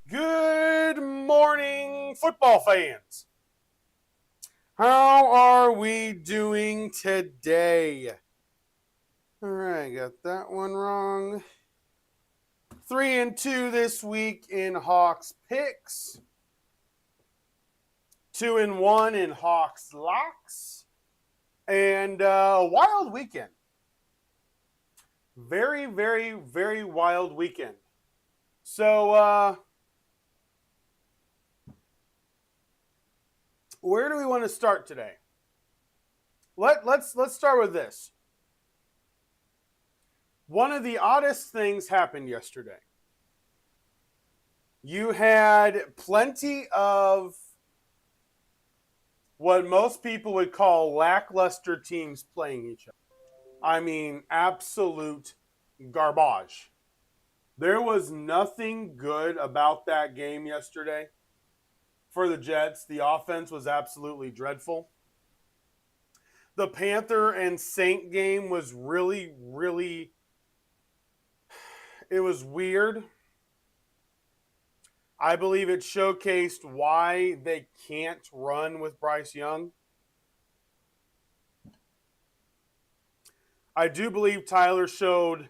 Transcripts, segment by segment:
Good morning, football fans. How are we doing today? All right, got that one wrong. 3-2 this week in Hawks picks. 2-1 in Hawks locks. And a wild weekend. Very, very, very wild weekend. So, where do we want to start today? Let's start with this. One of the oddest things happened yesterday. You had plenty of what most people would call lackluster teams playing each other. I mean, absolute garbage. There was nothing good about that game yesterday for the Jets. The offense was absolutely dreadful. The Panther and Saint game was really, really, it was weird. I believe it showcased why they can't run with Bryce Young. I do believe Tyler showed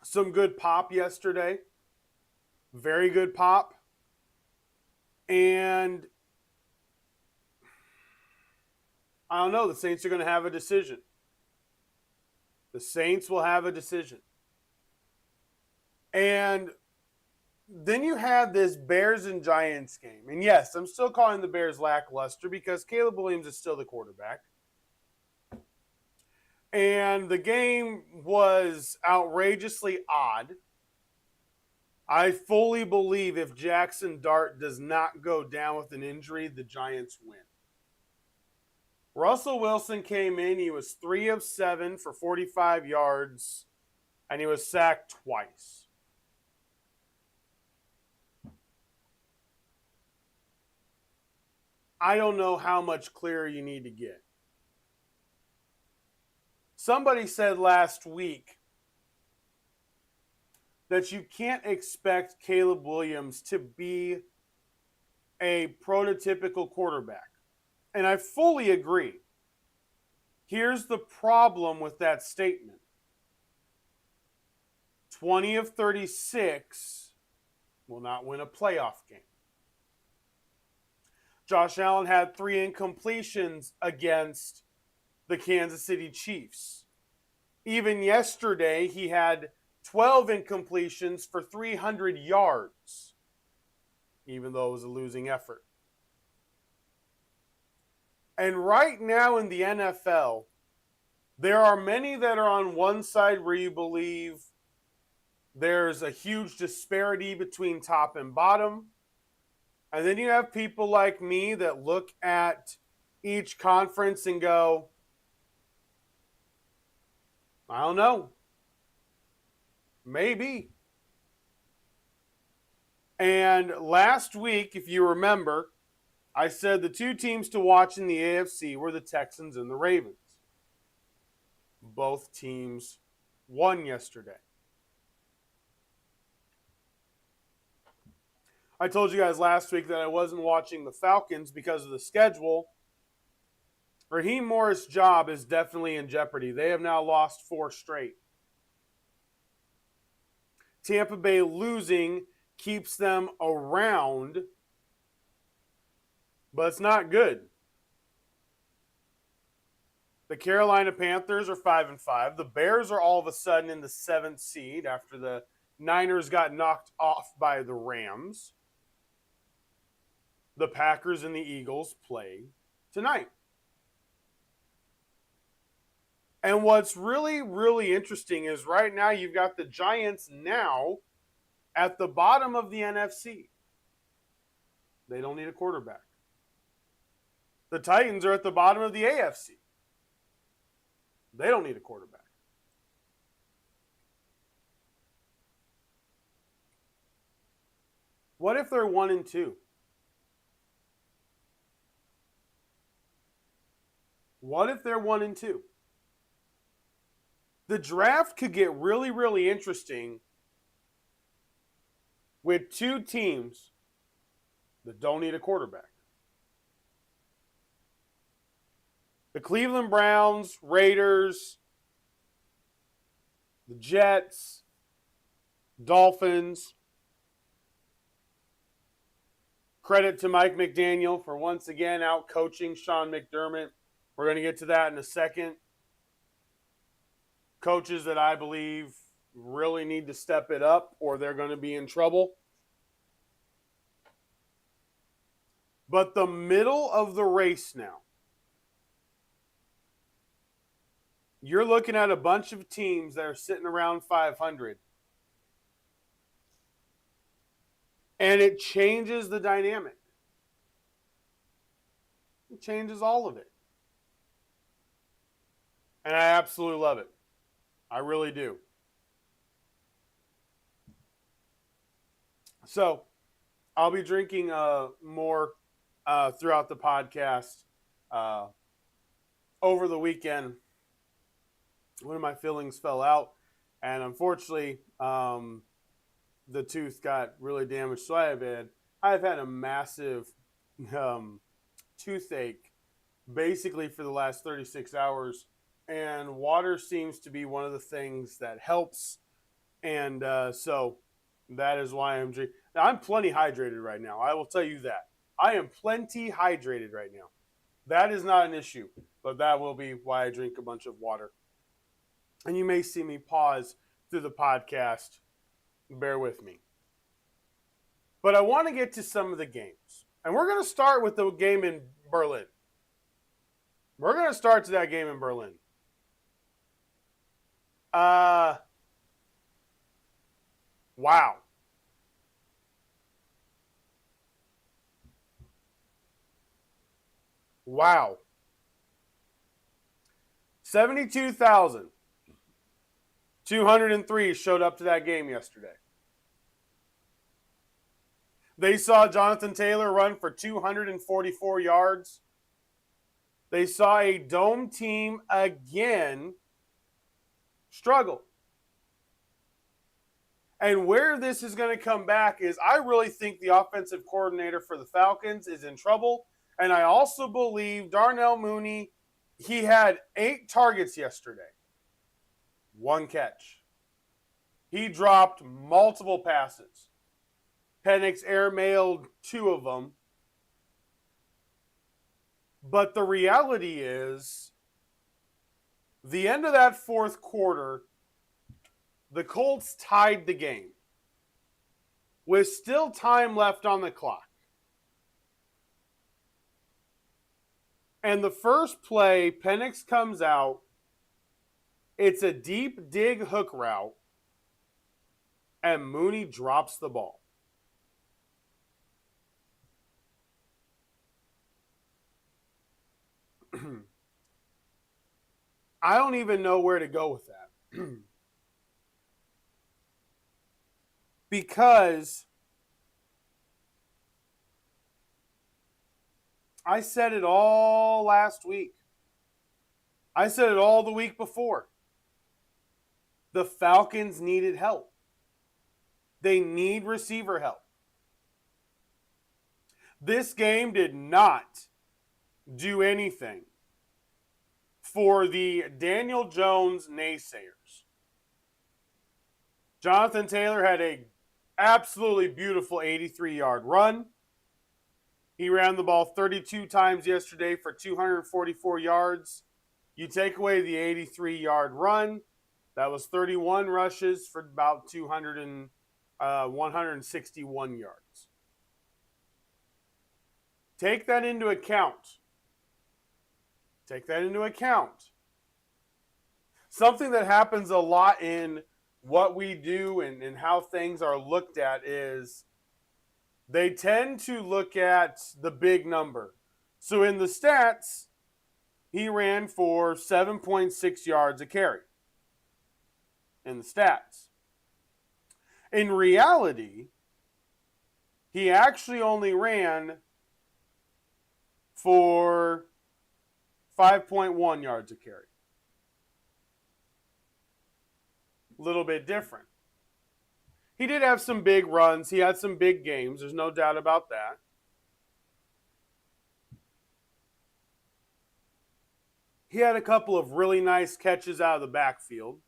some good pop yesterday. Very good pop. And I don't know. The Saints are going to have a decision. The Saints will have a decision. And then you have this Bears and Giants game. And yes, I'm still calling the Bears lackluster because Caleb Williams is still the quarterback. And the game was outrageously odd. I fully believe if Jackson Dart does not go down with an injury, the Giants win. Russell Wilson came in. He was 3 of 7 for 45 yards, and he was sacked twice. I don't know how much clearer you need to get. Somebody said last week that you can't expect Caleb Williams to be a prototypical quarterback. And I fully agree. Here's the problem with that statement. 20 of 36 will not win a playoff game. Josh Allen had 3 incompletions against the Kansas City Chiefs. Even yesterday, he had 12 incompletions for 300 yards, even though it was a losing effort. And right now in the NFL, there are many that are on one side where you believe there's a huge disparity between top and bottom. And then you have people like me that look at each conference and go, I don't know. Maybe. And last week, if you remember, I said the 2 teams to watch in the AFC were the Texans and the Ravens. Both teams won yesterday. I told you guys last week that I wasn't watching the Falcons because of the schedule. Raheem Morris' job is definitely in jeopardy. They have now lost 4 straight. Tampa Bay losing keeps them around, but it's not good. The Carolina Panthers are 5-5. The Bears are all of a sudden in the 7th seed after the Niners got knocked off by the Rams. The Packers and the Eagles play tonight. And what's really, really interesting is right now you've got the Giants now at the bottom of the NFC. They don't need a quarterback. The Titans are at the bottom of the AFC. They don't need a quarterback. What if they're 1-2? What if they're 1-2? The draft could get really, really interesting with 2 teams that don't need a quarterback. The Cleveland Browns, Raiders, the Jets, Dolphins. Credit to Mike McDaniel for once again out coaching Sean McDermott. We're going to get to that in a second. Coaches that I believe really need to step it up or they're going to be in trouble. But the middle of the race now, you're looking at a bunch of teams that are sitting around 500. And it changes the dynamic. It changes all of it. And I absolutely love it. I really do. So, I'll be drinking more throughout the podcast. Over the weekend, one of my fillings fell out. And unfortunately, the tooth got really damaged. So I've had a massive toothache basically for the last 36 hours. And water seems to be one of the things that helps. And so That is why I'm drinking. Now, I'm plenty hydrated right now. I will tell you that. I am plenty hydrated right now. That is not an issue, but that will be why I drink a bunch of water. And you may see me pause through the podcast. Bear with me. But I want to get to some of the games. And we're going to start with the game in Berlin. We're going to start to that game in Berlin. Wow. Wow. 72,203 showed up to that game yesterday. They saw Jonathan Taylor run for 244 yards. They saw a Dome team again struggle. And where this is going to come back is I really think the offensive coordinator for the Falcons is in trouble. And I also believe Darnell Mooney, he had 8 targets yesterday. 1 catch. He dropped multiple passes. Penix airmailed 2 of them. But the reality is, the end of that fourth quarter, the Colts tied the game with still time left on the clock. And the first play, Penix comes out. It's a deep dig hook route, and Mooney drops the ball. I don't even know where to go with that. Because I said it all last week. I said it all the week before. The Falcons needed help. They need receiver help. This game did not do anything for the Daniel Jones naysayers. Jonathan Taylor had a absolutely beautiful 83-yard run. He ran the ball 32 times yesterday for 244 yards. You take away the 83-yard run, that was 31 rushes for about 161 yards. Take that into account. Something that happens a lot in what we do and how things are looked at is they tend to look at the big number. So in the stats, he ran for 7.6 yards a carry. In the stats. In reality, he actually only ran for 5.1 yards a carry. A little bit different. He did have some big runs. He had some big games. There's no doubt about that. He had a couple of really nice catches out of the backfield.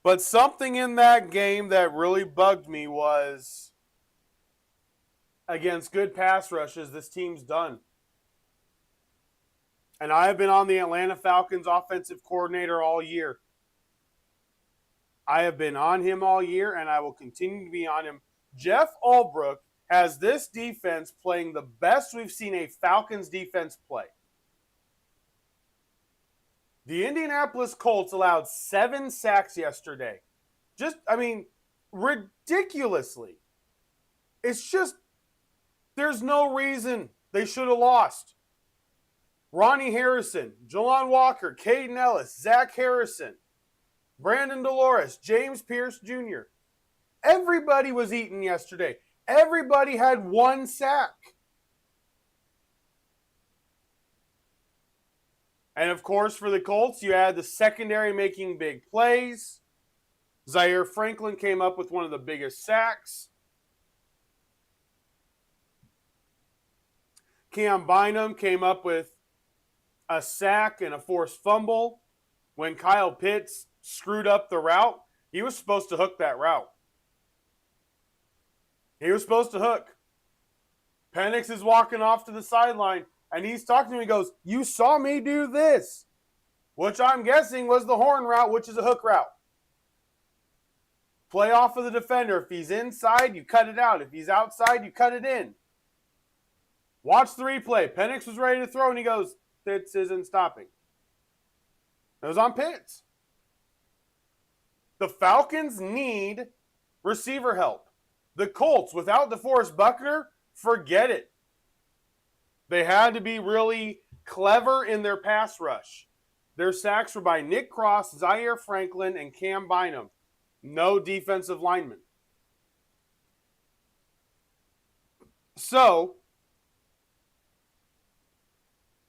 But something in that game that really bugged me was against good pass rushes, this team's done. And I have been on the Atlanta Falcons offensive coordinator all year. I have been on him all year, and I will continue to be on him. Jeff Ulbrich has this defense playing the best we've seen a Falcons defense play. The Indianapolis Colts allowed 7 sacks yesterday. Ridiculously. It's just, there's no reason they should have lost. Ronnie Harrison, Jelon Walker, Caden Ellis, Zach Harrison, Brandon Dolores, James Pierce Jr. Everybody was eaten yesterday. Everybody had 1 sack. And of course, for the Colts, you had the secondary making big plays. Zaire Franklin came up with one of the biggest sacks. Cam Bynum came up with a sack and a forced fumble when Kyle Pitts screwed up the route. He was supposed to hook that route. He was supposed to hook. Penix is walking off to the sideline, and he's talking to me. He goes, "You saw me do this," which I'm guessing was the horn route, which is a hook route. Play off of the defender. If he's inside, you cut it out. If he's outside, you cut it in. Watch the replay. Penix was ready to throw, and he goes, "Pitts isn't stopping." It was on Pitts. The Falcons need receiver help. The Colts, without DeForest Buckner, forget it. They had to be really clever in their pass rush. Their sacks were by Nick Cross, Zaire Franklin, and Cam Bynum. No defensive linemen. So,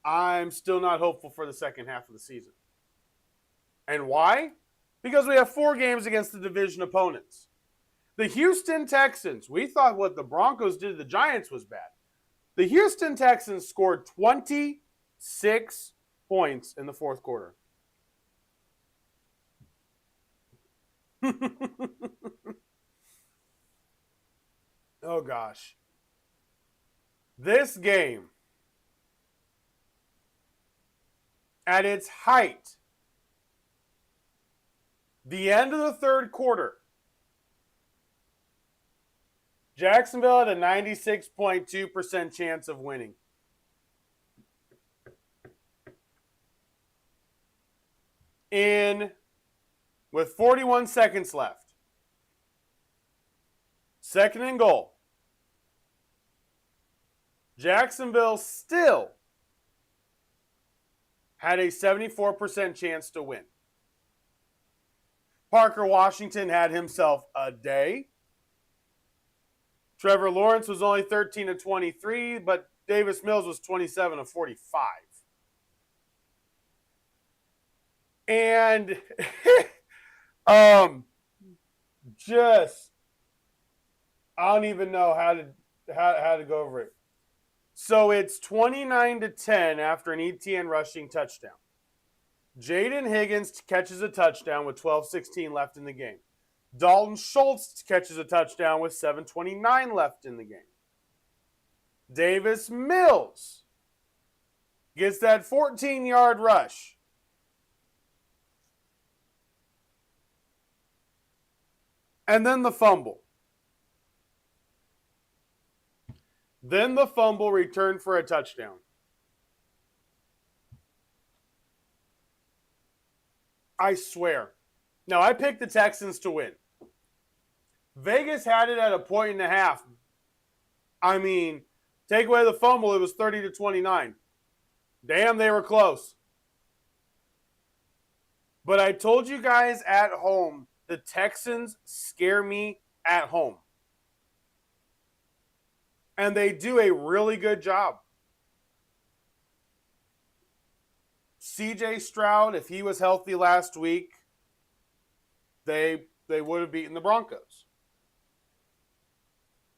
I'm still not hopeful for the second half of the season. And why? Because we have 4 games against the division opponents. The Houston Texans, we thought what the Broncos did to the Giants was bad. The Houston Texans scored 26 points in the fourth quarter. Oh, gosh. This game, at its height, the end of the third quarter, Jacksonville had a 96.2% chance of winning. With 41 seconds left, second and goal, Jacksonville still had a 74% chance to win. Parker Washington had himself a day. Trevor Lawrence was only 13 of 23, but Davis Mills was 27 of 45. And just I don't even know how to go over it. So it's 29-10 after an ETN rushing touchdown. Jaden Higgins catches a touchdown with 12:16 left in the game. Dalton Schultz catches a touchdown with 7:29 left in the game. Davis Mills gets that 14-yard rush. And then the fumble. Then the fumble returned for a touchdown. I swear. Now, I picked the Texans to win. Vegas had it at a 1.5. I mean, take away the fumble, it was 30-29. Damn, they were close. But I told you guys at home, the Texans scare me at home. And they do a really good job. CJ Stroud, if he was healthy last week, they would have beaten the Broncos.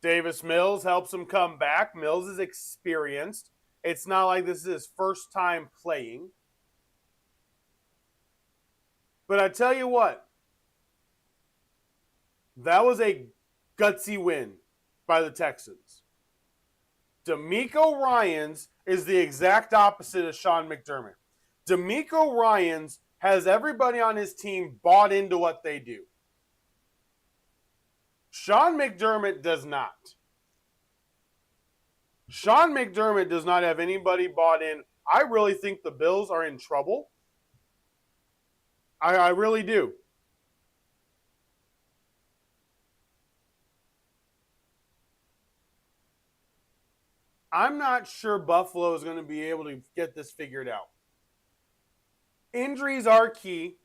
Davis Mills helps him come back. Mills is experienced. It's not like this is his first time playing. But I tell you what, that was a gutsy win by the Texans. DeMeco Ryans is the exact opposite of Sean McDermott. DeMeco Ryans has everybody on his team bought into what they do. Sean McDermott does not. Sean McDermott does not have anybody bought in. I really think the Bills are in trouble. I really do. I'm not sure Buffalo is going to be able to get this figured out. Injuries are key.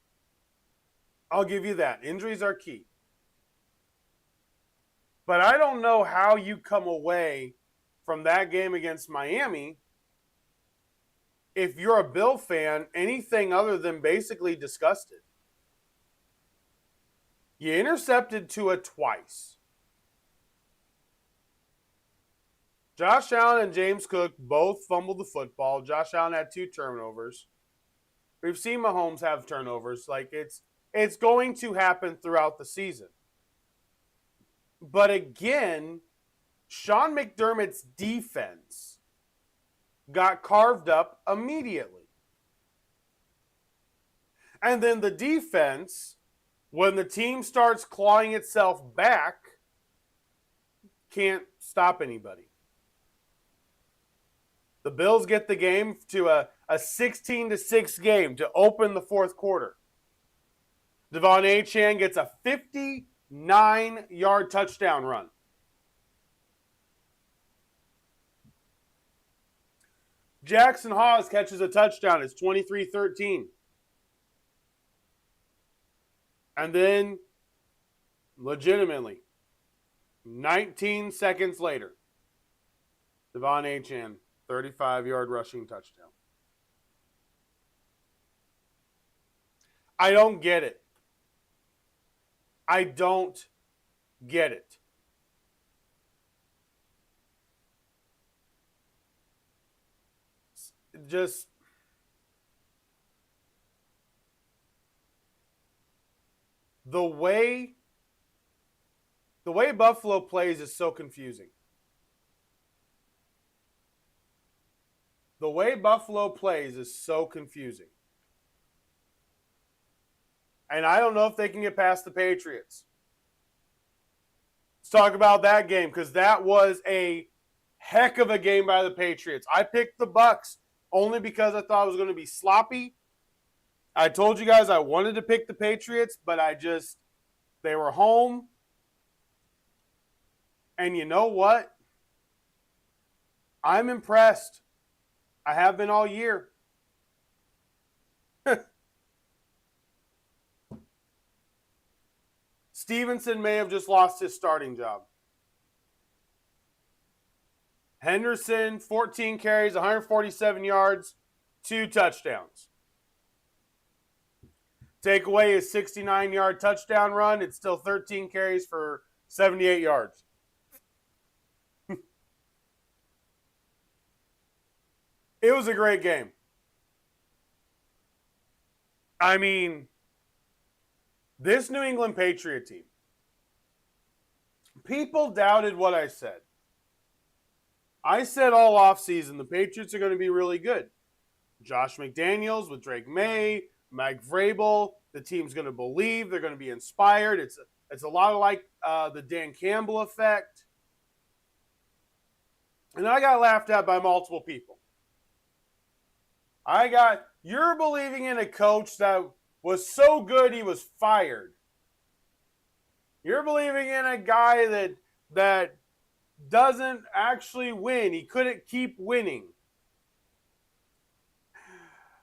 I'll give you that. Injuries are key. But I don't know how you come away from that game against Miami if you're a Bill fan, anything other than basically disgusted. You intercepted Tua twice. Josh Allen and James Cook both fumbled the football. Josh Allen had 2 turnovers. We've seen Mahomes have turnovers. Like it's going to happen throughout the season. But again, Sean McDermott's defense got carved up immediately. And then the defense, when the team starts clawing itself back, can't stop anybody. The Bills get the game to a 16-6 game to open the fourth quarter. Devon Achane gets a 59-yard touchdown run. Jackson Hawes catches a touchdown. It's 23-13. And then, legitimately, 19 seconds later, Devon Achane, 35-yard rushing touchdown. I don't get it. I don't get it. Just the way Buffalo plays is so confusing. The way Buffalo plays is so confusing. And I don't know if they can get past the Patriots. Let's talk about that game, because that was a heck of a game by the Patriots. I picked the Bucs only because I thought it was going to be sloppy. I told you guys I wanted to pick the Patriots, but they were home. And you know what? I'm impressed. I have been all year. Stevenson may have just lost his starting job. Henderson, 14 carries, 147 yards, 2 touchdowns. Take away his 69-yard touchdown run, it's still 13 carries for 78 yards. It was a great game. I mean, this New England Patriot team, people doubted what I said. I said all offseason the Patriots are going to be really good. Josh McDaniels with Drake May, Mike Vrabel, the team's going to believe, they're going to be inspired. It's a lot like the Dan Campbell effect. And I got laughed at by multiple people. You're believing in a coach that was so good he was fired. You're believing in a guy that doesn't actually win. He couldn't keep winning.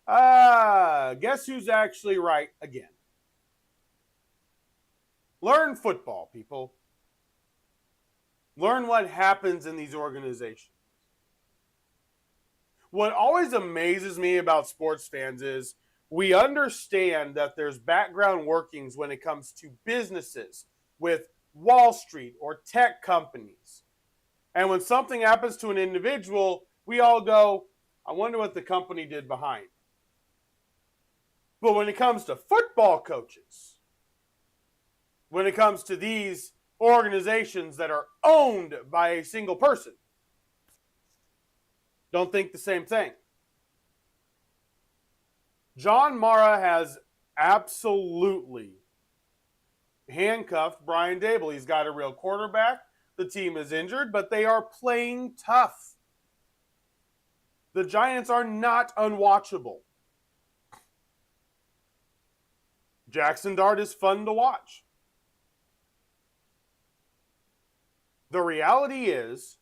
Guess who's actually right again? Learn football, people. Learn what happens in these organizations. What always amazes me about sports fans is we understand that there's background workings when it comes to businesses with Wall Street or tech companies. And when something happens to an individual, we all go, I wonder what the company did behind. But when it comes to football coaches, when it comes to these organizations that are owned by a single person, don't think the same thing. John Mara has absolutely handcuffed Brian Daboll. He's got a real quarterback. The team is injured, but they are playing tough. The Giants are not unwatchable. Jackson Dart is fun to watch. The reality is,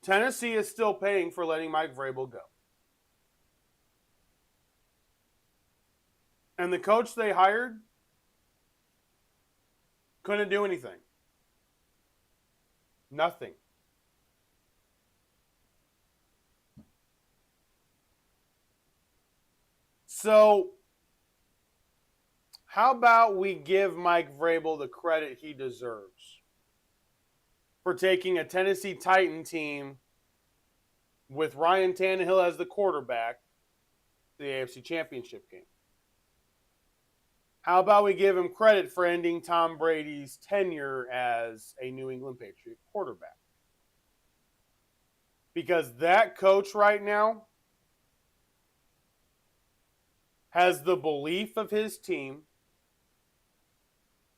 Tennessee is still paying for letting Mike Vrabel go. And the coach they hired couldn't do anything. Nothing. So, how about we give Mike Vrabel the credit he deserves for taking a Tennessee Titan team with Ryan Tannehill as the quarterback to the AFC Championship game? How about we give him credit for ending Tom Brady's tenure as a New England Patriot quarterback? Because that coach right now has the belief of his team.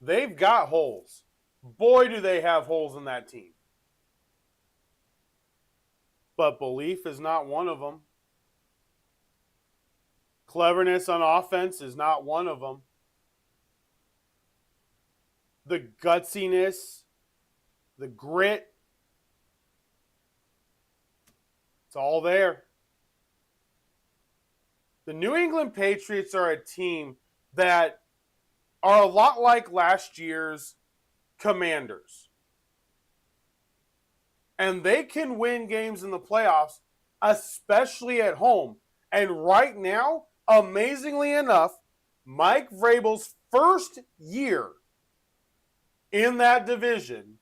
They've got holes. Boy, do they have holes in that team. But belief is not one of them. Cleverness on offense is not one of them. The gutsiness, the grit, it's all there. The New England Patriots are a team that are a lot like last year's Commanders. And they can win games in the playoffs, especially at home. And right now, amazingly enough, Mike Vrabel's first year in that division,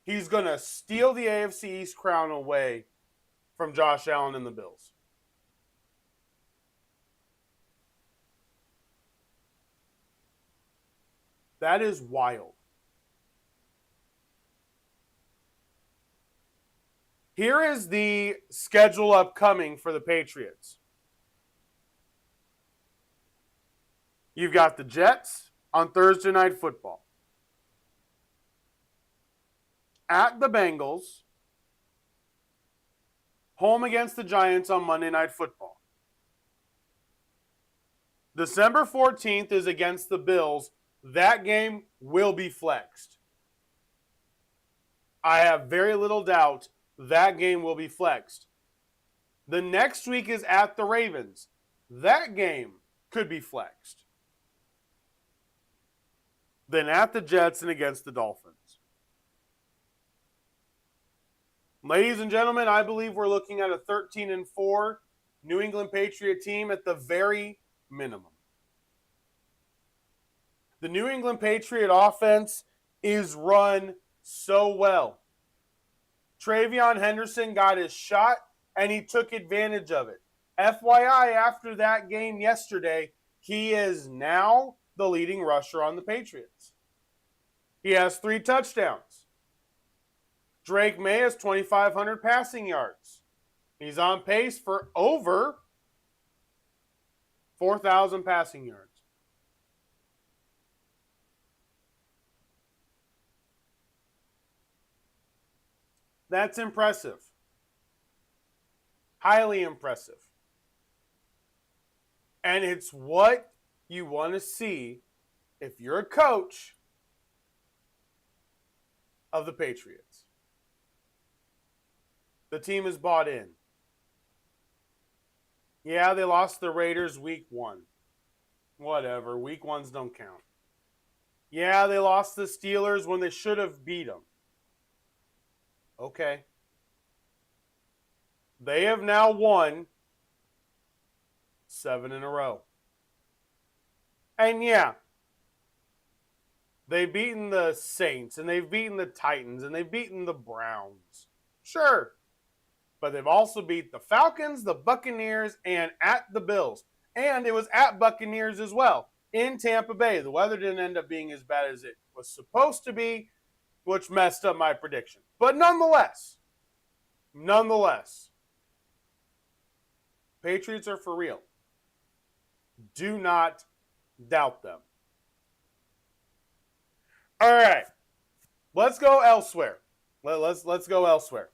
he's going to steal the AFC East crown away from Josh Allen and the Bills. That is wild. Here is the schedule upcoming for the Patriots. You've got the Jets on Thursday Night Football. At the Bengals. Home against the Giants on Monday Night Football. December 14th is against the Bills. That game will be flexed. I have very little doubt that game will be flexed. The next week is at the Ravens. That game could be flexed. Then at the Jets and against the Dolphins. Ladies and gentlemen, I believe we're looking at a 13-4 New England Patriot team at the very minimum. The New England Patriot offense is run so well. TreVeyon Henderson got his shot, and he took advantage of it. FYI, after that game yesterday, he is now the leading rusher on the Patriots. He has 3 touchdowns. Drake May has 2,500 passing yards. He's on pace for over 4,000 passing yards. That's impressive. Highly impressive. And it's what you want to see if you're a coach of the Patriots. The team is bought in. Yeah, they lost the Raiders week 1. Whatever, week 1s don't count. Yeah, they lost the Steelers when they should have beat them. Okay. They have now won 7 in a row. And yeah, they've beaten the Saints, and they've beaten the Titans, and they've beaten the Browns. Sure. But they've also beat the Falcons, the Buccaneers, and at the Bills. And it was at Buccaneers as well, in Tampa Bay. The weather didn't end up being as bad as it was supposed to be, which messed up my prediction. But nonetheless, Patriots are for real. Do not doubt them. All right, let's go elsewhere. Let's go elsewhere.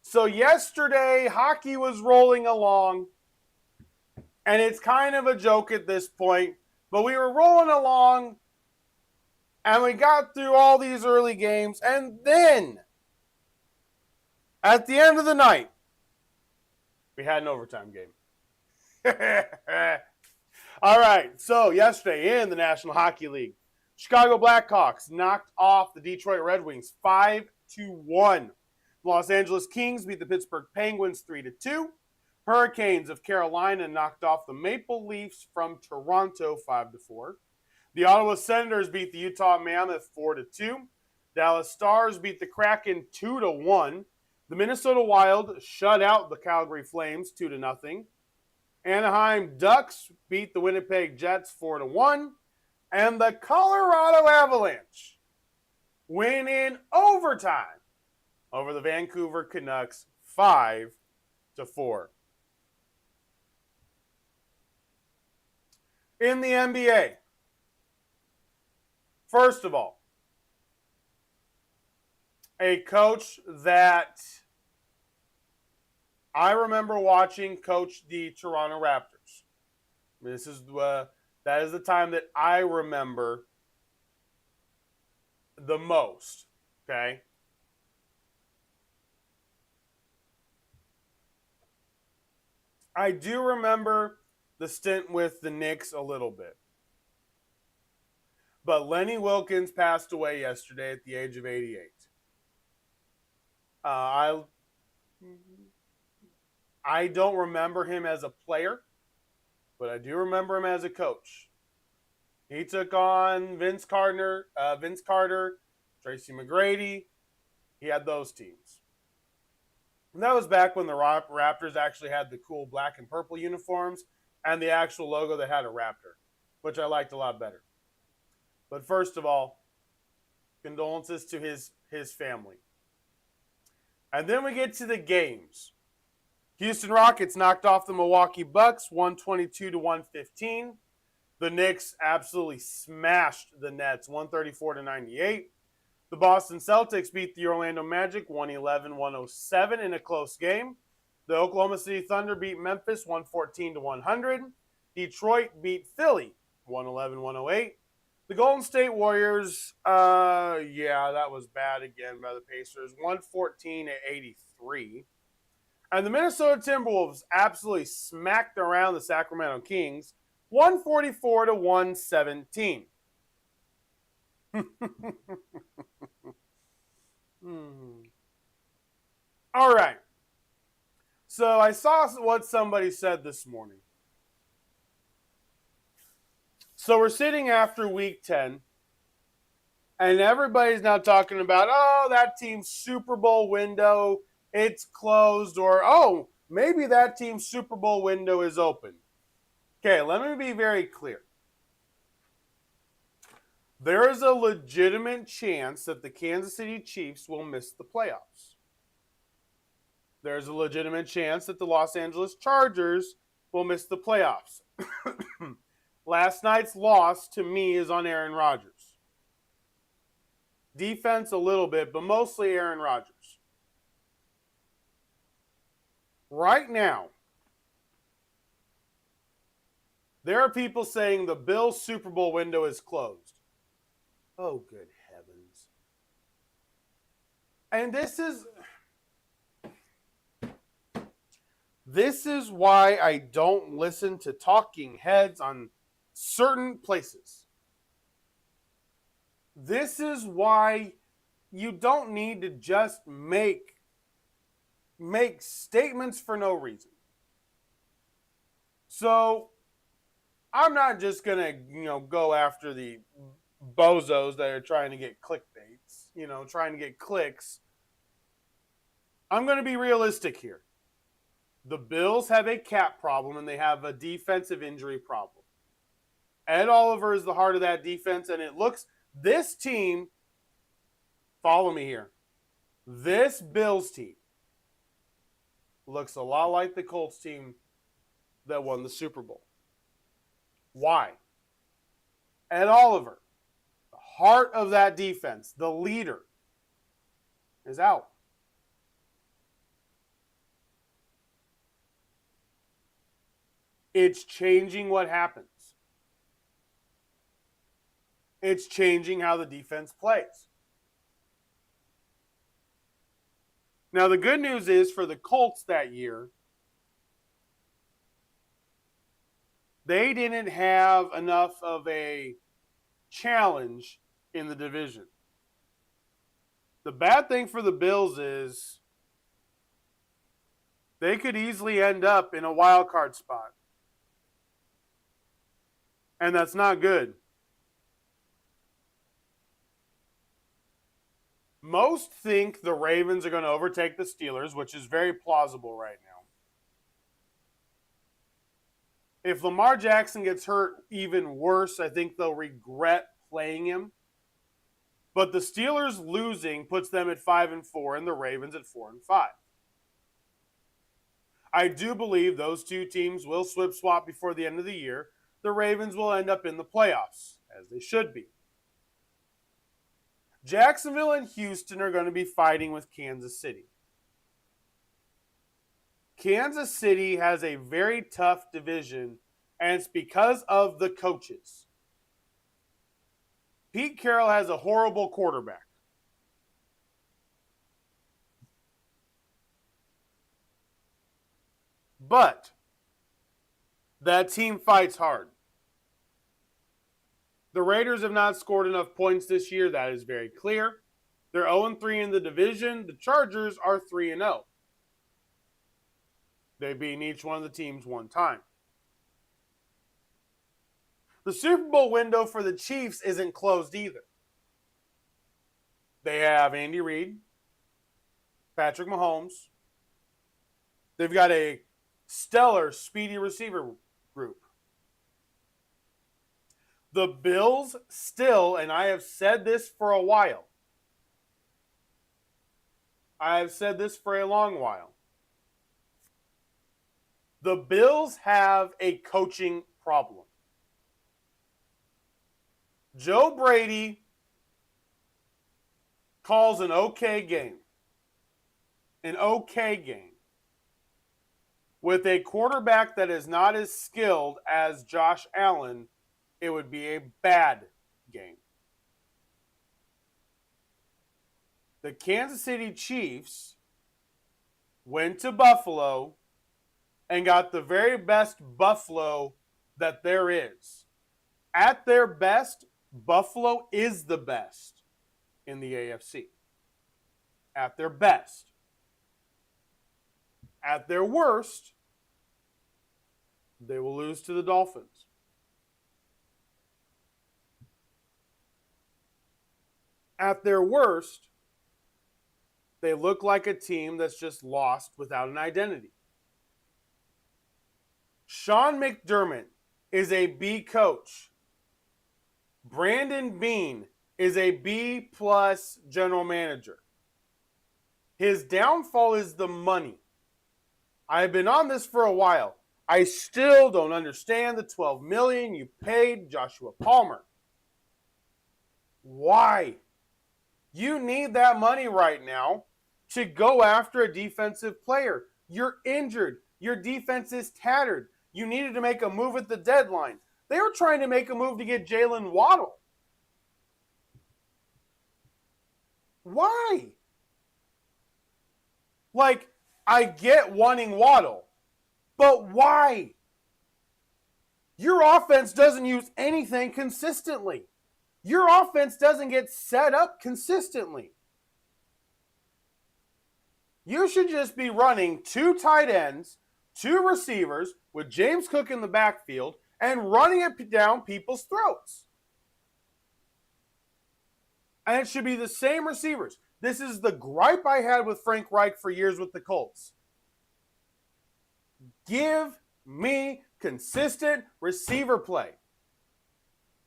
So yesterday, hockey was rolling along, and it's kind of a joke at this point, but we were rolling along, and we got through all these early games, and then, at the end of the night, we had an overtime game. All right, so yesterday in the National Hockey League, Chicago Blackhawks knocked off the Detroit Red Wings 5-1. Los Angeles Kings beat the Pittsburgh Penguins 3-2. Hurricanes of Carolina knocked off the Maple Leafs from Toronto 5-4. The Ottawa Senators beat the Utah Mammoth 4-2. Dallas Stars beat the Kraken 2-1. The Minnesota Wild shut out the Calgary Flames 2-0. Anaheim Ducks beat the Winnipeg Jets 4-1. And the Colorado Avalanche win in overtime over the Vancouver Canucks 5-4. In the NBA, first of all, a coach that I remember watching coach the Toronto Raptors. That is the time that I remember the most. Okay. I do remember the stint with the Knicks a little bit. But Lenny Wilkens passed away yesterday at the age of 88. I don't remember him as a player, but I do remember him as a coach. He took on Vince Carter, Tracy McGrady. He had those teams. And that was back when the Raptors actually had the cool black and purple uniforms and the actual logo that had a raptor, which I liked a lot better. But first of all, condolences to his family. And then we get to the games. Houston Rockets knocked off the Milwaukee Bucks 122-115. The Knicks absolutely smashed the Nets 134-98. The Boston Celtics beat the Orlando Magic 111-107 in a close game. The Oklahoma City Thunder beat Memphis 114-100. Detroit beat Philly 111-108. The Golden State Warriors, that was bad again by the Pacers, 114-83. And the Minnesota Timberwolves absolutely smacked around the Sacramento Kings, 144-117. All right. So I saw what somebody said this morning. So we're sitting after week 10, and everybody's now talking about, oh, that team's Super Bowl window, it's closed, or, oh, maybe that team's Super Bowl window is open. Okay, let me be very clear. There is a legitimate chance that the Kansas City Chiefs will miss the playoffs. There's a legitimate chance that the Los Angeles Chargers will miss the playoffs. Last night's loss, to me, is on Aaron Rodgers. Defense a little bit, but mostly Aaron Rodgers. Right now, there are people saying the Bills' Super Bowl window is closed. Oh, good heavens. And this is why I don't listen to talking heads on certain places. This is why you don't need to just make statements for no reason. So I'm not just going to, go after the bozos that are trying to get clickbaits, trying to get clicks. I'm going to be realistic here. The Bills have a cap problem and they have a defensive injury problem. Ed Oliver is the heart of that defense, and this team, follow me here, this Bills team looks a lot like the Colts team that won the Super Bowl. Why? Ed Oliver, the heart of that defense, the leader, is out. It's changing what happens. It's changing how the defense plays. Now, the good news is for the Colts that year, they didn't have enough of a challenge in the division. The bad thing for the Bills is they could easily end up in a wild card spot. And that's not good. Most think the Ravens are going to overtake the Steelers, which is very plausible right now. If Lamar Jackson gets hurt, even worse. I think they'll regret playing him. But the Steelers losing puts them at 5-4 and the Ravens at 4-5. I do believe those two teams will swap before the end of the year. The Ravens will end up in the playoffs, as they should be. Jacksonville and Houston are going to be fighting with Kansas City. Kansas City has a very tough division, and it's because of the coaches. Pete Carroll has a horrible quarterback. But that team fights hard. The Raiders have not scored enough points this year. That is very clear. They're 0-3 in the division. The Chargers are 3-0. They've beaten each one of the teams one time. The Super Bowl window for the Chiefs isn't closed either. They have Andy Reid, Patrick Mahomes. They've got a stellar, speedy receiver group. The Bills still, and I have said this for a while, I have said this for a long while, the Bills have a coaching problem. Joe Brady calls an okay game. An okay game. With a quarterback that is not as skilled as Josh Allen, it would be a bad game. The Kansas City Chiefs went to Buffalo and got the very best Buffalo that there is. At their best, Buffalo is the best in the AFC. At their best. At their worst, they will lose to the Dolphins. At their worst, they look like a team that's just lost without an identity. Sean McDermott is a B coach. Brandon Beane is a B+ general manager. His downfall is the money. I've been on this for a while. I still don't understand the $12 million you paid Joshua Palmer. Why? You need that money right now to go after a defensive player. You're injured. Your defense is tattered. You needed to make a move at the deadline. They were trying to make a move to get Jalen Waddle. Why? Like, I get wanting Waddle, but why? Your offense doesn't use anything consistently. Your offense doesn't get set up consistently. You should just be running 2 tight ends, 2 receivers with James Cook in the backfield and running it down people's throats. And it should be the same receivers. This is the gripe I had with Frank Reich for years with the Colts. Give me consistent receiver play.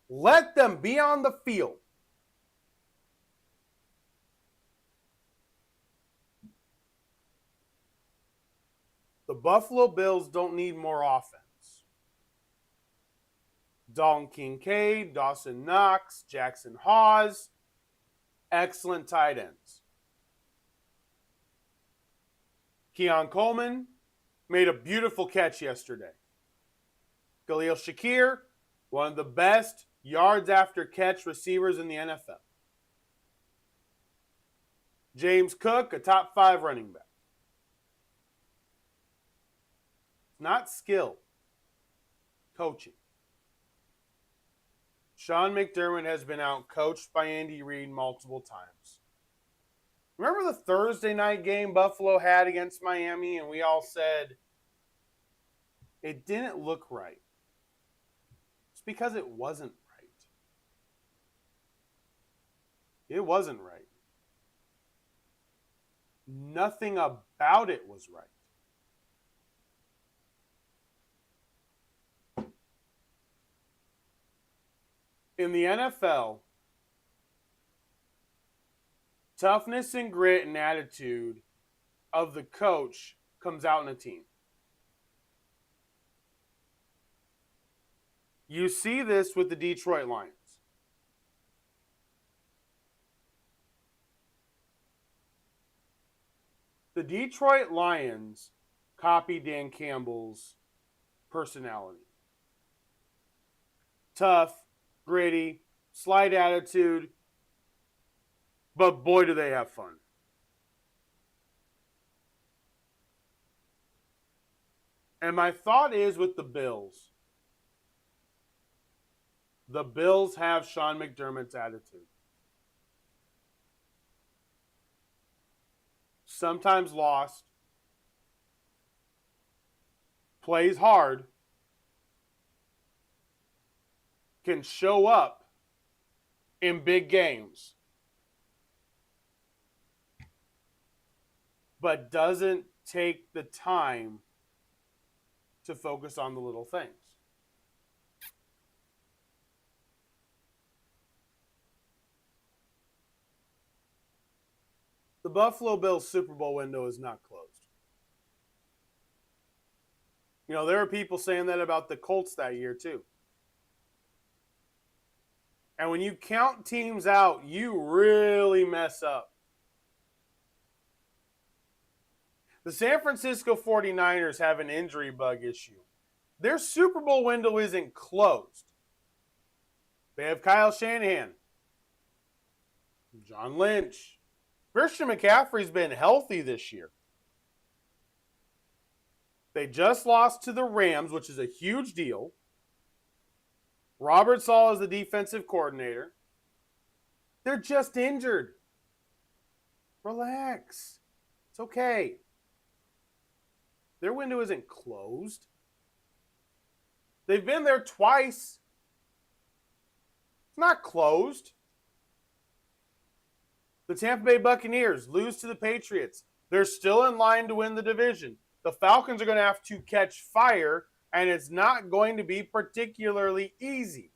Let them be on the field. The Buffalo Bills don't need more offense. Dalton Kincaid, Dawson Knox, Jackson Hawes, excellent tight ends. Keon Coleman made a beautiful catch yesterday. Khalil Shakir, one of the best yards after catch receivers in the NFL. James Cook, a top 5 running back. Not skill, coaching. Sean McDermott has been out-coached by Andy Reid multiple times. Remember the Thursday night game Buffalo had against Miami, and we all said it didn't look right. It's because it wasn't right. It wasn't right. Nothing about it was right. In the NFL, toughness and grit and attitude of the coach comes out in a team. You see this with the Detroit Lions. The Detroit Lions copy Dan Campbell's personality. Tough, gritty, slight attitude, but boy, do they have fun. And my thought is with the Bills have Sean McDermott's attitude. Sometimes lost, plays hard, can show up in big games, but doesn't take the time to focus on the little things. The Buffalo Bills Super Bowl window is not closed. You know, there are people saying that about the Colts that year too. And when you count teams out, you really mess up. The San Francisco 49ers have an injury bug issue. Their Super Bowl window isn't closed. They have Kyle Shanahan, John Lynch. Christian McCaffrey's been healthy this year. They just lost to the Rams, which is a huge deal. Robert Saleh is the defensive coordinator. They're just injured. Relax. It's okay. Their window isn't closed. They've been there twice. It's not closed. The Tampa Bay Buccaneers lose to the Patriots. They're still in line to win the division. The Falcons are going to have to catch fire, and it's not going to be particularly easy.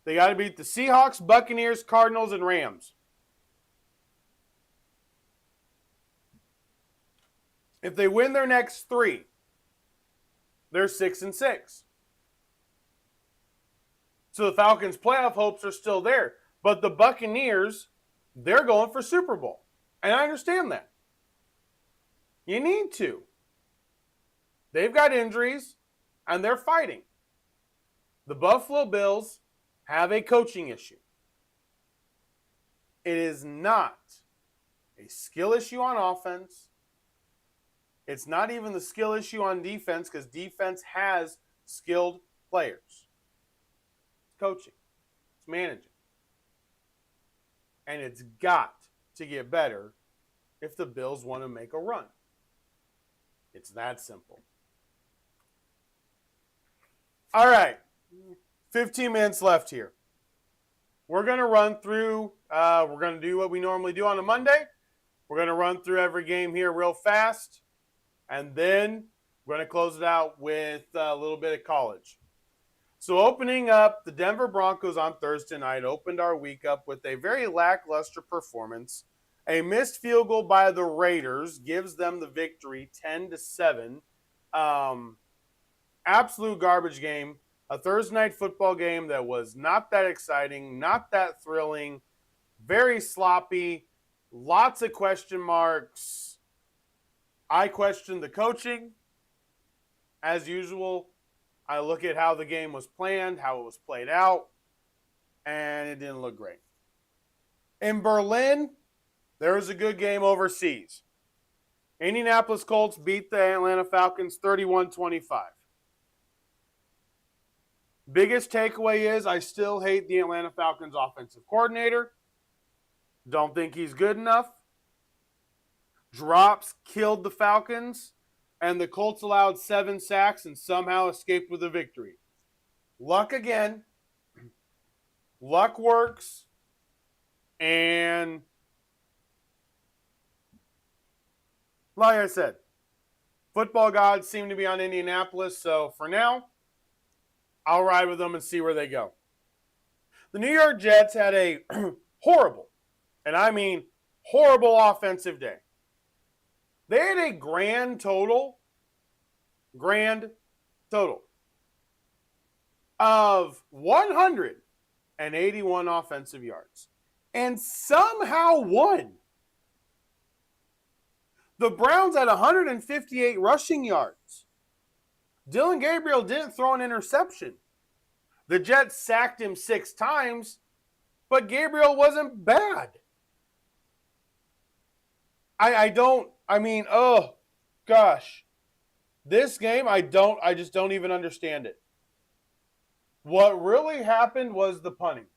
They got to beat the Seahawks, Buccaneers, Cardinals, and Rams. If they win their next three, they're 6-6. So the Falcons' playoff hopes are still there. But the Buccaneers, they're going for Super Bowl. And I understand that. You need to. They've got injuries, and they're fighting. The Buffalo Bills have a coaching issue. It is not a skill issue on offense. It's not even the skill issue on defense because defense has skilled players. It's coaching. It's managing. And it's got to get better if the Bills want to make a run. It's that simple. All right. 15 minutes left here. We're going to run through, we're going to do what we normally do on a Monday. We're going to run through every game here real fast. And then we're going to close it out with a little bit of college. So opening up, the Denver Broncos on Thursday night opened our week up with a very lackluster performance. A missed field goal by the Raiders gives them the victory 10-7. Absolute garbage game. A Thursday night football game that was not that exciting, not that thrilling, very sloppy, lots of question marks. I question the coaching. As usual, I look at how the game was planned, how it was played out, and it didn't look great. In Berlin, there was a good game overseas. Indianapolis Colts beat the Atlanta Falcons 31-25. Biggest takeaway is I still hate the Atlanta Falcons offensive coordinator. Don't think he's good enough. Drops killed the Falcons, and the Colts allowed 7 sacks and somehow escaped with a victory. Luck again. Luck works. And like I said, football gods seem to be on Indianapolis, so for now, I'll ride with them and see where they go. The New York Jets had a horrible, and I mean horrible offensive day. They had a grand total of 181 offensive yards and somehow won. The Browns had 158 rushing yards. Dillon Gabriel didn't throw an interception. The Jets sacked him 6 times, but Gabriel wasn't bad. Oh gosh. This game, I just don't even understand it. What really happened was the punting.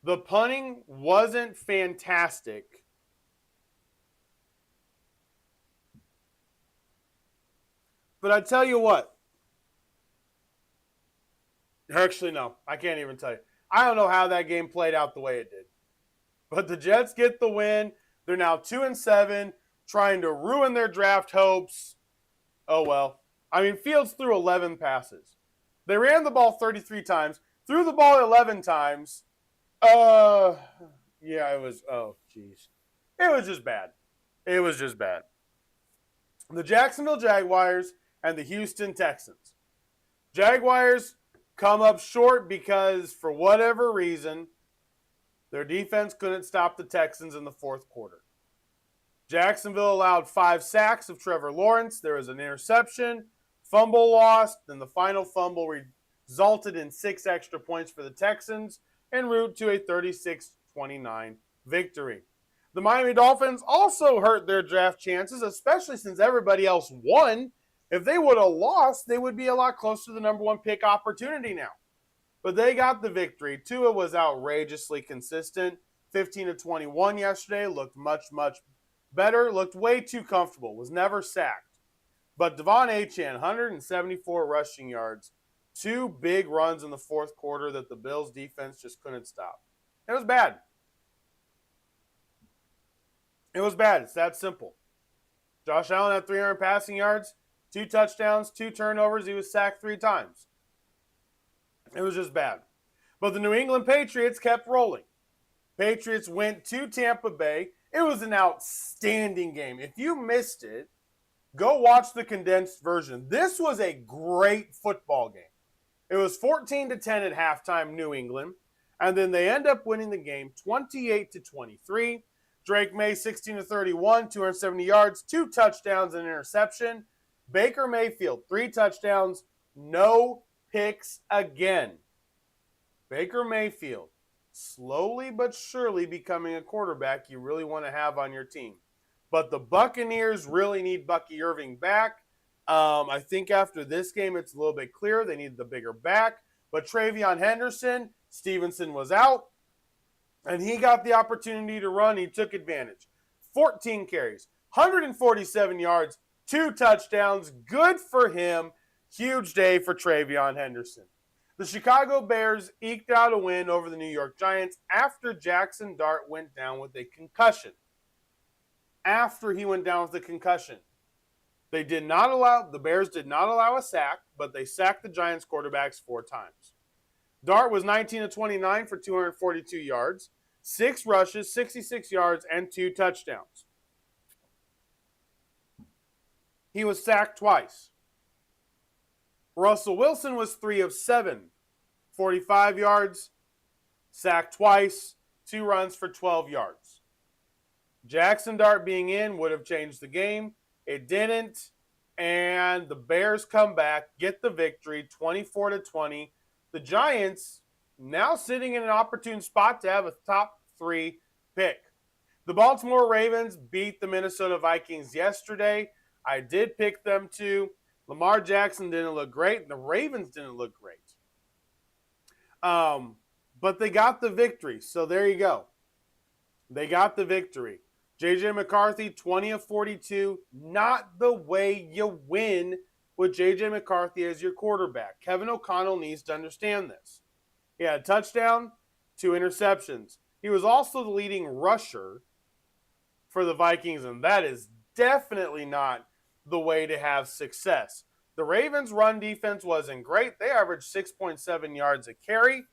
The punting wasn't fantastic. But I tell you what. Actually, no. I can't even tell you. I don't know how that game played out the way it did. But the Jets get the win. They're now 2-7, trying to ruin their draft hopes. Oh, well. I mean, Fields threw 11 passes. They ran the ball 33 times, threw the ball 11 times. Yeah, it was, oh, jeez. It was just bad. It was just bad. The Jacksonville Jaguars and the Houston Texans. Jaguars come up short because, for whatever reason, their defense couldn't stop the Texans in the fourth quarter. Jacksonville allowed 5 sacks of Trevor Lawrence. There was an interception, fumble lost, and the final fumble resulted in 6 extra points for the Texans en route to a 36-29 victory. The Miami Dolphins also hurt their draft chances, especially since everybody else won. If they would have lost, they would be a lot closer to the number 1 pick opportunity now. But they got the victory. Tua was outrageously consistent. 15-21 yesterday. Looked much, much better. Looked way too comfortable. Was never sacked. But Devon Achane, 174 rushing yards. 2 big runs in the fourth quarter that the Bills defense just couldn't stop. It was bad. It was bad. It's that simple. Josh Allen had 300 passing yards, 2 touchdowns, 2 turnovers. He was sacked 3 times. It was just bad. But the New England Patriots kept rolling. Patriots went to Tampa Bay. It was an outstanding game. If you missed it, go watch the condensed version. This was a great football game. It was 14-10 at halftime, New England. And then they end up winning the game 28-23. Drake May, 16-31, 270 yards, 2 touchdowns and an interception. Baker Mayfield, 3 touchdowns, no picks again. Baker Mayfield, slowly but surely becoming a quarterback you really want to have on your team. But the Buccaneers really need Bucky Irving back. I think after this game, it's a little bit clearer. They need the bigger back. But Travion Henderson, Stevenson was out, and he got the opportunity to run. He took advantage. 14 carries, 147 yards, 2 touchdowns. Good for him. Huge day for Travion Henderson. The Chicago Bears eked out a win over the New York Giants after Jackson Dart went down with a concussion. The Bears did not allow a sack, but they sacked the Giants quarterbacks 4 times. Dart was 19-29 for 242 yards, 6 rushes, 66 yards, and 2 touchdowns. He was sacked twice. Russell Wilson was 3 of 7, 45 yards, sacked twice, 2 runs for 12 yards. Jackson Dart being in would have changed the game. It didn't, and the Bears come back, get the victory, 24-20. The Giants now sitting in an opportune spot to have a top 3 pick. The Baltimore Ravens beat the Minnesota Vikings yesterday. I did pick them too. Lamar Jackson didn't look great, and the Ravens didn't look great. But they got the victory, so there you go. They got the victory. J.J. McCarthy, 20 of 42. Not the way you win with J.J. McCarthy as your quarterback. Kevin O'Connell needs to understand this. He had a touchdown, 2 interceptions. He was also the leading rusher for the Vikings, and that is definitely not the way to have success. The Ravens' run defense wasn't great. They averaged 6.7 yards a carry.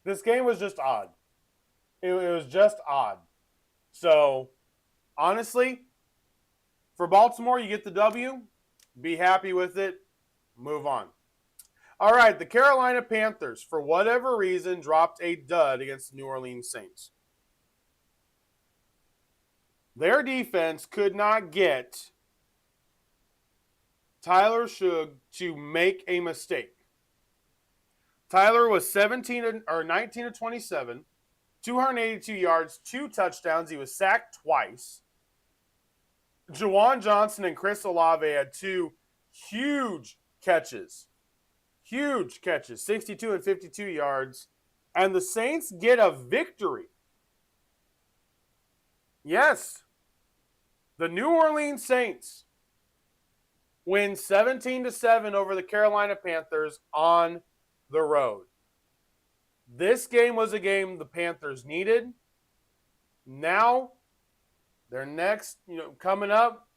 This game was just odd. It was just odd. So, honestly, for Baltimore, you get the W. Be happy with it. Move on. All right, the Carolina Panthers, for whatever reason, dropped a dud against the New Orleans Saints. Their defense could not get Tyler Shug to make a mistake. Tyler was 19 to 27, 282 yards, 2 touchdowns. He was sacked twice. Juwan Johnson and Chris Olave had 2 huge catches. 62 and 52 yards. And the Saints get a victory. Yes, the New Orleans Saints win 17-7 over the Carolina Panthers on the road. This game was a game the Panthers needed. Now, their next, coming up,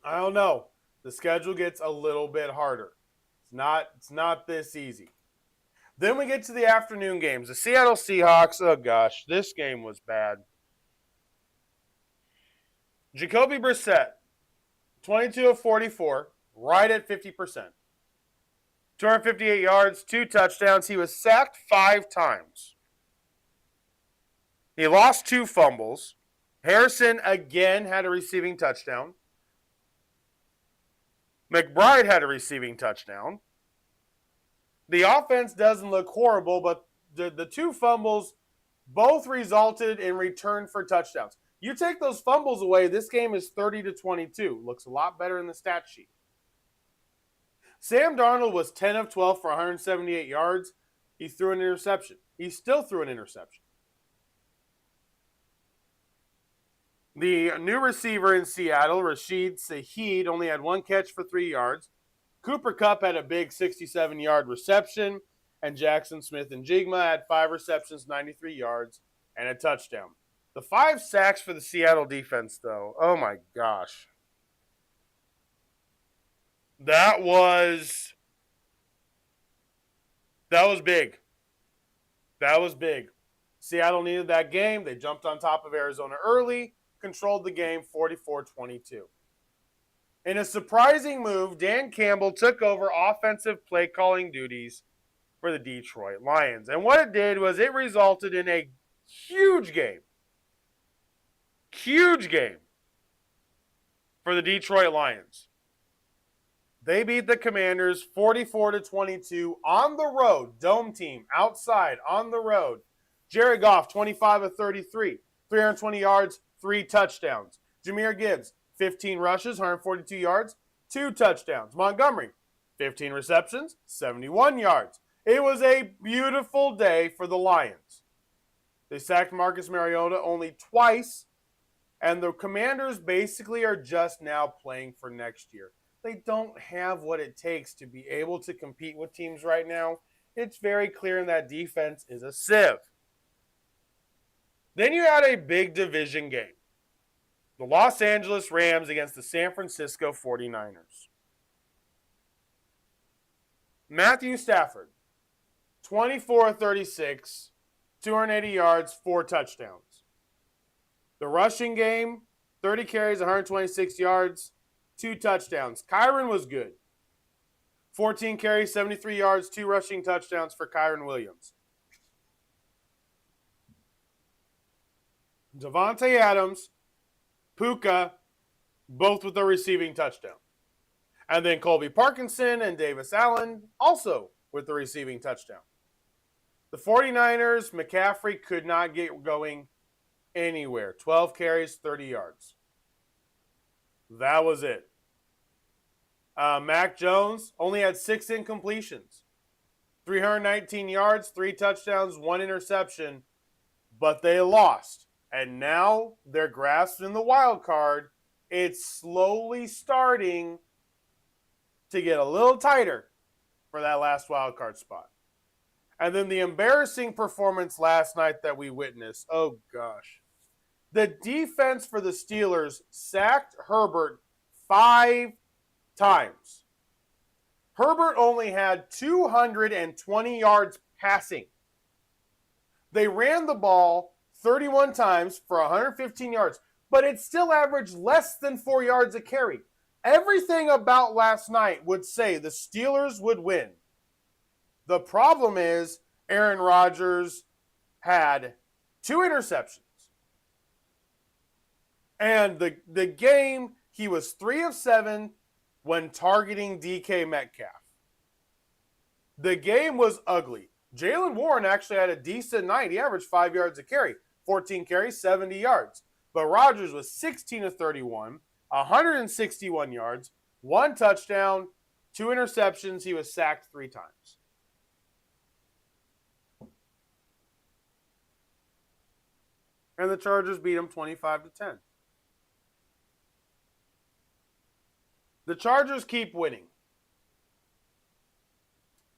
I don't know. The schedule gets a little bit harder. It's not this easy. Then we get to the afternoon games. The Seattle Seahawks, oh gosh, this game was bad. Jacoby Brissett, 22 of 44, right at 50%. 258 yards, 2 touchdowns. He was sacked 5 times. He lost 2 fumbles. Harrison again had a receiving touchdown. McBride had a receiving touchdown. The offense doesn't look horrible, but the 2 fumbles both resulted in return for touchdowns. You take those fumbles away, this game is 30-22. Looks a lot better in the stat sheet. Sam Darnold was 10 of 12 for 178 yards. He threw an interception. He still threw an interception. The new receiver in Seattle, Rashid Shaheed, only had 1 catch for 3 yards. Cooper Kupp had a big 67-yard reception, and Jackson Smith-Njigba had 5 receptions, 93 yards, and a touchdown. The 5 sacks for the Seattle defense, though, oh my gosh. That was big. That was big. Seattle needed that game. They jumped on top of Arizona early, controlled the game 44-22. In a surprising move, Dan Campbell took over offensive play calling duties for the Detroit Lions. And what it did was it resulted in a huge game. Huge game for the Detroit Lions. They beat the Commanders 44-22 on the road. Dome team, outside, on the road. Jared Goff, 25 of 33, 320 yards, 3 touchdowns. Jahmyr Gibbs, 15 rushes, 142 yards, 2 touchdowns. Montgomery, 15 receptions, 71 yards. It was a beautiful day for the Lions. They sacked Marcus Mariota only twice, and the Commanders basically are just now playing for next year. They don't have what it takes to be able to compete with teams right now. It's very clear in that defense is a sieve. Then you had a big division game. The Los Angeles Rams against the San Francisco 49ers. Matthew Stafford, 24 of 36, 280 yards, 4 touchdowns. The rushing game, 30 carries, 126 yards, 2 touchdowns. Kyren was good. 14 carries, 73 yards, 2 rushing touchdowns for Kyren Williams. Davante Adams, Puka, both with a receiving touchdown. And then Colby Parkinson and Davis Allen, also with the receiving touchdown. The 49ers, McCaffrey could not get going anywhere. 12 carries, 30 yards. That was it. Mac Jones only had 6 incompletions. 319 yards, 3 touchdowns, 1 interception, but they lost. And now they're grasping the wild card. It's slowly starting to get a little tighter for that last wild card spot. And then the embarrassing performance last night that we witnessed. Oh, gosh. The defense for the Steelers sacked Herbert 5 times. Herbert only had 220 yards passing. They ran the ball 31 times for 115 yards, but it still averaged less than 4 yards a carry. Everything about last night would say the Steelers would win. The problem is Aaron Rodgers had 2 interceptions. And the game, he was 3 of 7 when targeting DK Metcalf. The game was ugly. Jaylen Warren actually had a decent night. He averaged 5 yards a carry, 14 carries, 70 yards. But Rodgers was 16 of 31, 161 yards, 1 touchdown, 2 interceptions. He was sacked 3 times. And the Chargers beat him 25-10. The Chargers keep winning.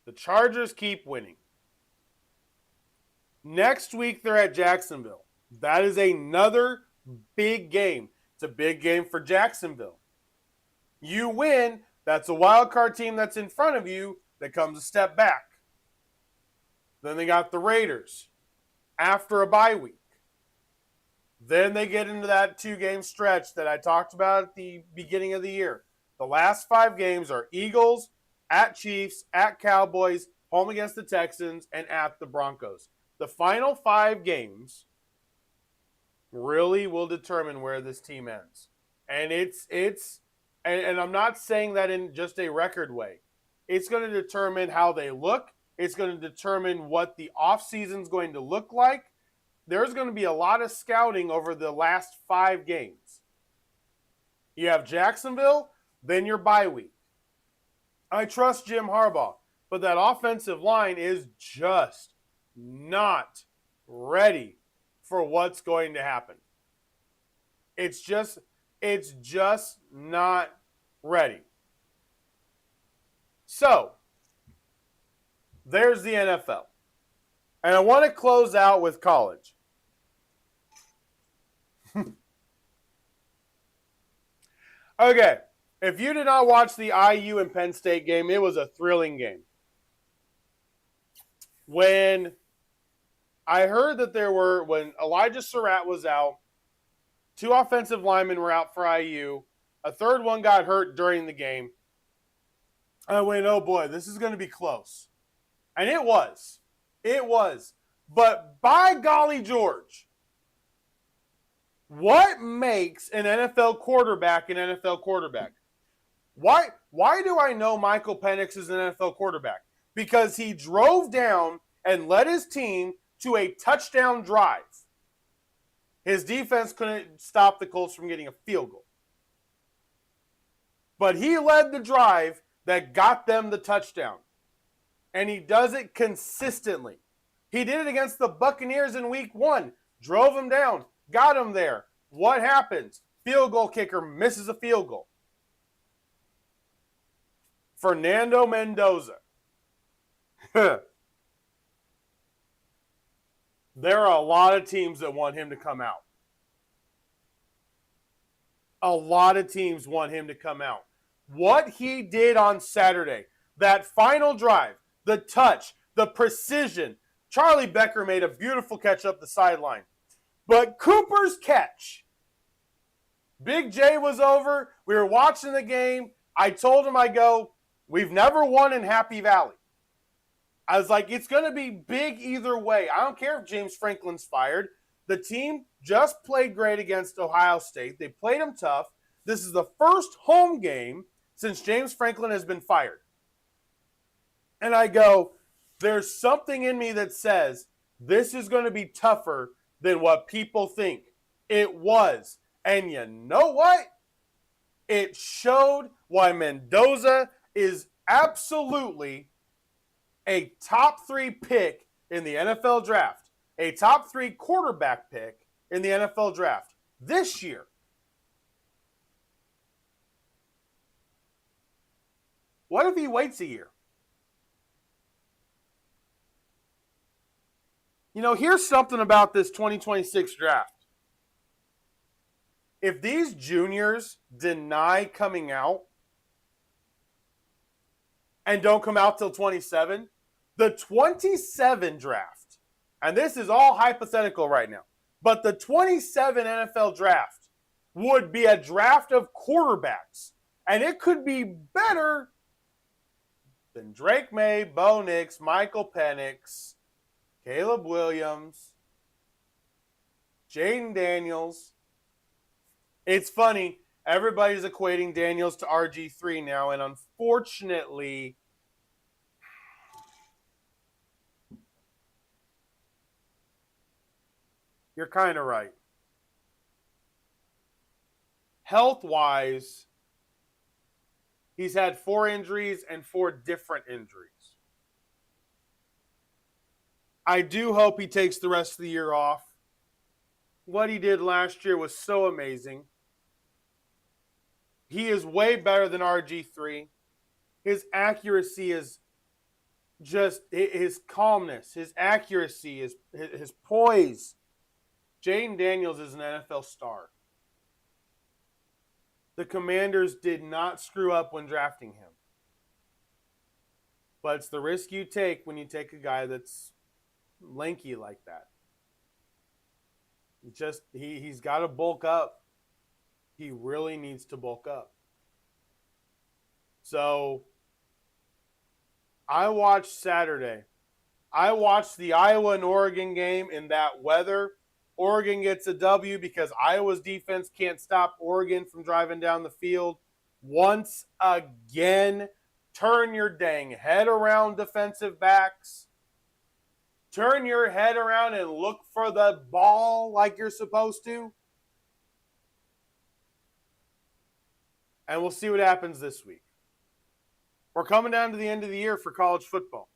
The Chargers keep winning. Next week, they're at Jacksonville. That is another big game. It's a big game for Jacksonville. You win, that's a wild card team that's in front of you that comes a step back. Then they got the Raiders after a bye week. Then they get into that 2-game stretch that I talked about at the beginning of the year. The last 5 games are Eagles, at Chiefs, at Cowboys, home against the Texans, and at the Broncos. The final 5 games really will determine where this team ends. And and I'm not saying that in just a record way. It's going to determine how they look. It's going to determine what the offseason is going to look like. There's going to be a lot of scouting over the last 5 games. You have Jacksonville, then your bye week. I trust Jim Harbaugh, but that offensive line is just not ready for what's going to happen. It's just not ready. So, there's the NFL. And I want to close out with college. Okay, if you did not watch the IU and Penn State game, it was a thrilling game. When I heard that when Elijah Surratt was out, 2 offensive linemen were out for IU, a third one got hurt during the game, I went, oh boy, this is going to be close. And it was. It was. But by golly George, what makes an NFL quarterback an NFL quarterback? Why do I know Michael Penix is an NFL quarterback? Because he drove down and led his team to a touchdown drive. His defense couldn't stop the Colts from getting a field goal. But he led the drive that got them the touchdown. And he does it consistently. He did it against the Buccaneers in week 1. Drove them down. Got them there. What happens? Field goal kicker misses a field goal. Fernando Mendoza. There are a lot of teams that want him to come out. A lot of teams want him to come out. What he did on Saturday, that final drive, the touch, the precision. Charlie Becker made a beautiful catch up the sideline. But Cooper's catch. Big J was over. We were watching the game. I told him, we've never won in Happy Valley. I was like, it's going to be big either way. I don't care if James Franklin's fired. The team just played great against Ohio State. They played them tough. This is the first home game since James Franklin has been fired. And I go, there's something in me that says this is going to be tougher than what people think. It was. And you know what? It showed why Mendoza is absolutely a top 3 pick in the NFL draft. A top 3 quarterback pick in the NFL draft this year. What if he waits a year? Here's something about this 2026 draft. if these juniors deny coming out and don't come out till 27, the 27 draft, and this is all hypothetical right now, but the 27 NFL draft would be a draft of quarterbacks, and it could be better than Drake May, Bo Nix, Michael Penix, Caleb Williams, Jaden Daniels. It's funny, everybody's equating Daniels to RG3 now, and unfortunately, you're kind of right. Health-wise, he's had 4 injuries and 4 different injuries. I do hope he takes the rest of the year off. What he did last year was so amazing. He is way better than RG3. His accuracy is just his calmness, his accuracy, his poise. Jaden Daniels is an NFL star. The Commanders did not screw up when drafting him. But it's the risk you take when you take a guy that's lanky like that. He's got to bulk up. He really needs to bulk up. So I watched Saturday. I watched the Iowa and Oregon game in that weather. Oregon gets a W because Iowa's defense can't stop Oregon from driving down the field. Once again, turn your dang head around, defensive backs. Turn your head around and look for the ball like you're supposed to. And we'll see what happens this week. We're coming down to the end of the year for college football.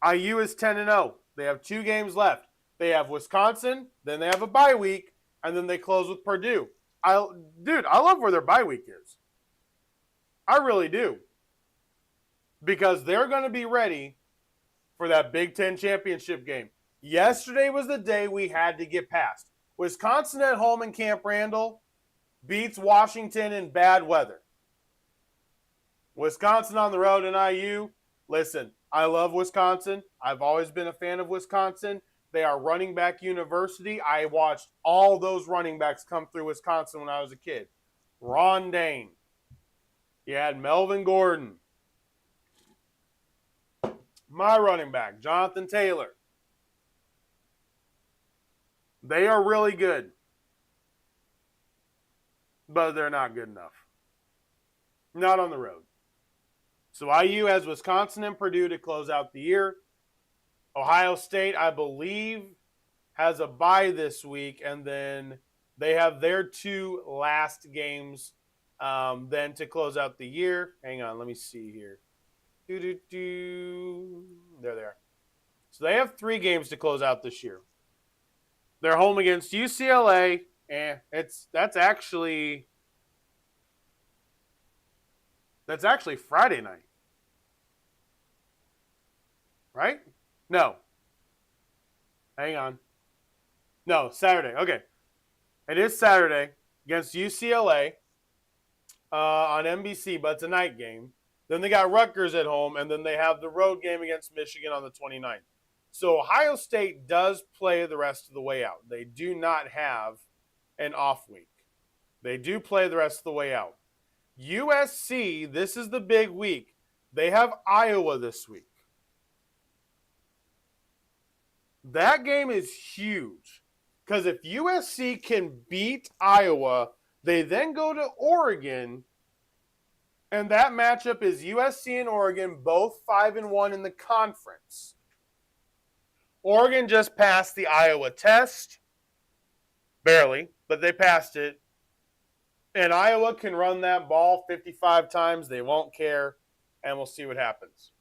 IU is 10-0. They have 2 games left. They have Wisconsin, then they have a bye week, and then they close with Purdue. I love where their bye week is. I really do. Because they're going to be ready for that Big Ten championship game. Yesterday was the day we had to get past. Wisconsin at home in Camp Randall beats Washington in bad weather. Wisconsin on the road in IU. Listen, I love Wisconsin. I've always been a fan of Wisconsin. They are running back university. I watched all those running backs come through Wisconsin when I was a kid. Ron Dane. You had Melvin Gordon. My running back, Jonathan Taylor. They are really good. But they're not good enough. Not on the road. So IU has Wisconsin and Purdue to close out the year. Ohio State, I believe, has a bye this week, and then they have their 2 last games then to close out the year. Hang on, let me see here. There they are. So they have 3 games to close out this year. They're home against UCLA, and that's actually Friday night. Right? No. Hang on. No, Saturday. Okay. It is Saturday against UCLA on NBC, but it's a night game. Then they got Rutgers at home, and then they have the road game against Michigan on the 29th. So Ohio State does play the rest of the way out. They do not have an off week. They do play the rest of the way out. USC, this is the big week. They have Iowa this week. That game is huge because if USC can beat Iowa, they then go to Oregon, and that matchup is USC and Oregon, both 5-1 in the conference. Oregon just passed the Iowa test, barely, but they passed it. And Iowa can run that ball 55 times. They won't care, and we'll see what happens.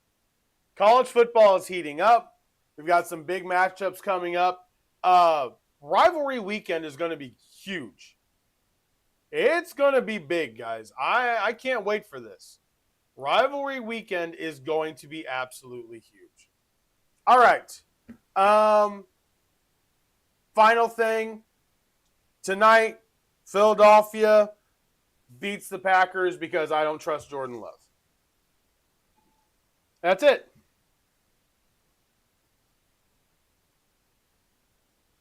College football is heating up. We've got some big matchups coming up. Rivalry weekend is going to be huge. It's going to be big, guys. I can't wait for this. Rivalry weekend is going to be absolutely huge. All right. Final thing. Tonight, Philadelphia beats the Packers because I don't trust Jordan Love. That's it.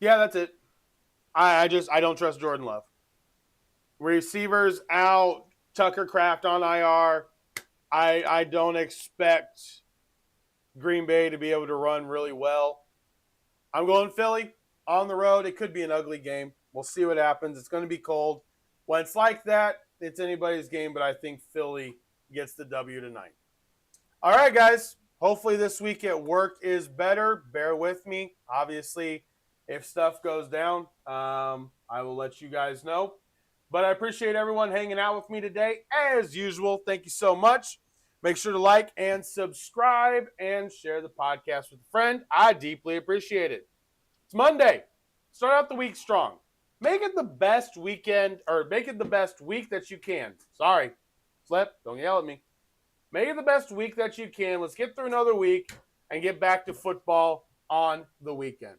Yeah, that's it. I don't trust Jordan Love. Receivers out, Tucker Kraft on IR. I don't expect Green Bay to be able to run really well. I'm going Philly on the road. It could be an ugly game. We'll see what happens. It's going to be cold. When it's like that, it's anybody's game, but I think Philly gets the W tonight. All right, guys. Hopefully this week at work is better. Bear with me. Obviously, if stuff goes down, I will let you guys know. But I appreciate everyone hanging out with me today. As usual, thank you so much. Make sure to like and subscribe and share the podcast with a friend. I deeply appreciate it. It's Monday. Start out the week strong. Make it the best weekend, or make it the best week that you can. Sorry. Slip. Don't yell at me. Make it the best week that you can. Let's get through another week and get back to football on the weekend.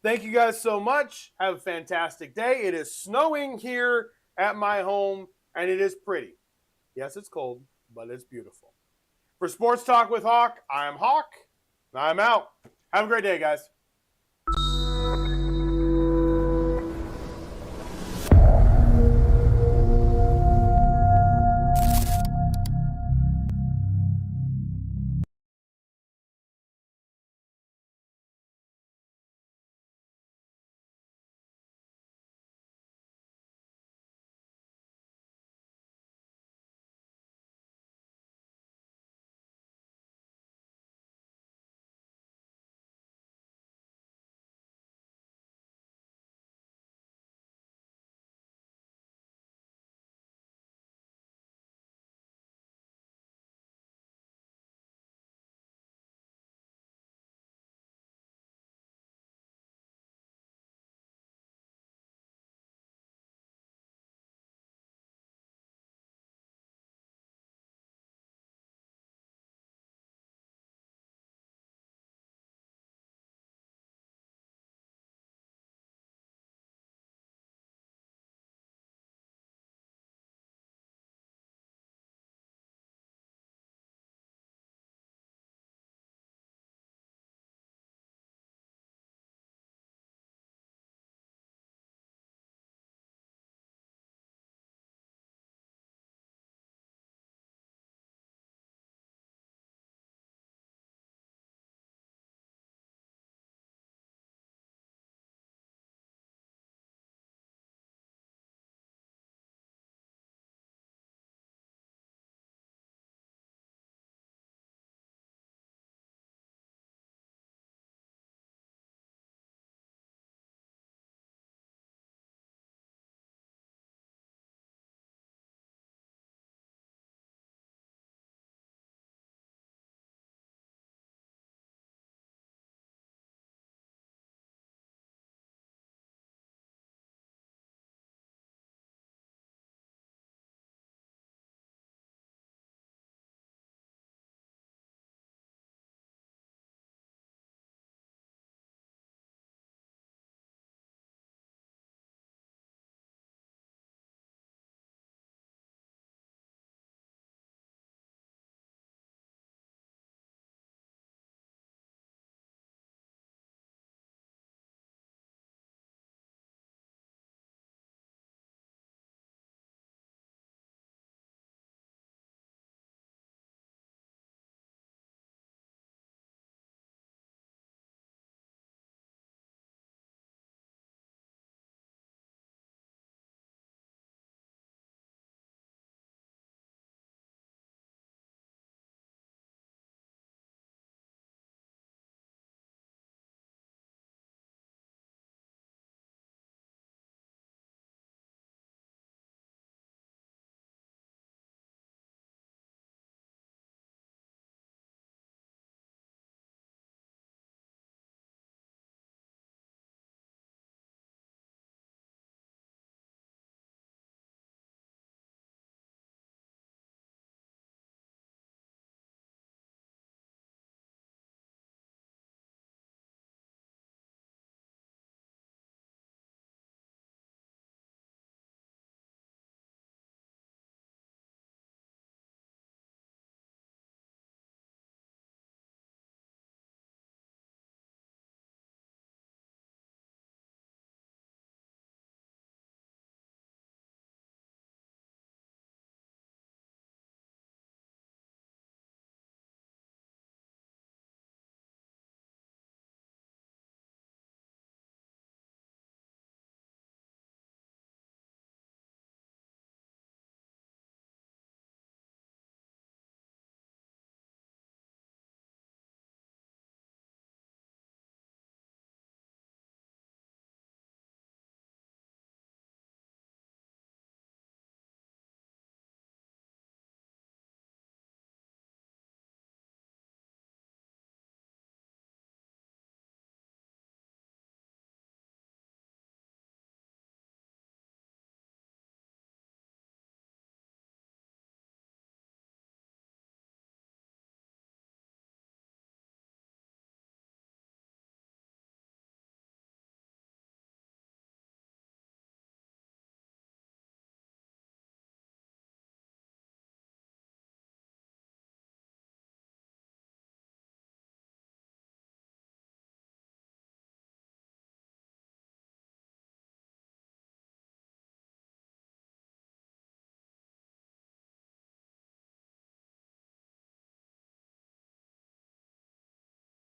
Thank you guys so much. Have a fantastic day. It is snowing here at my home, and it is pretty. Yes, it's cold, but it's beautiful. For Sports Talk with Hawk, I am Hawk, and I'm out. Have a great day, guys.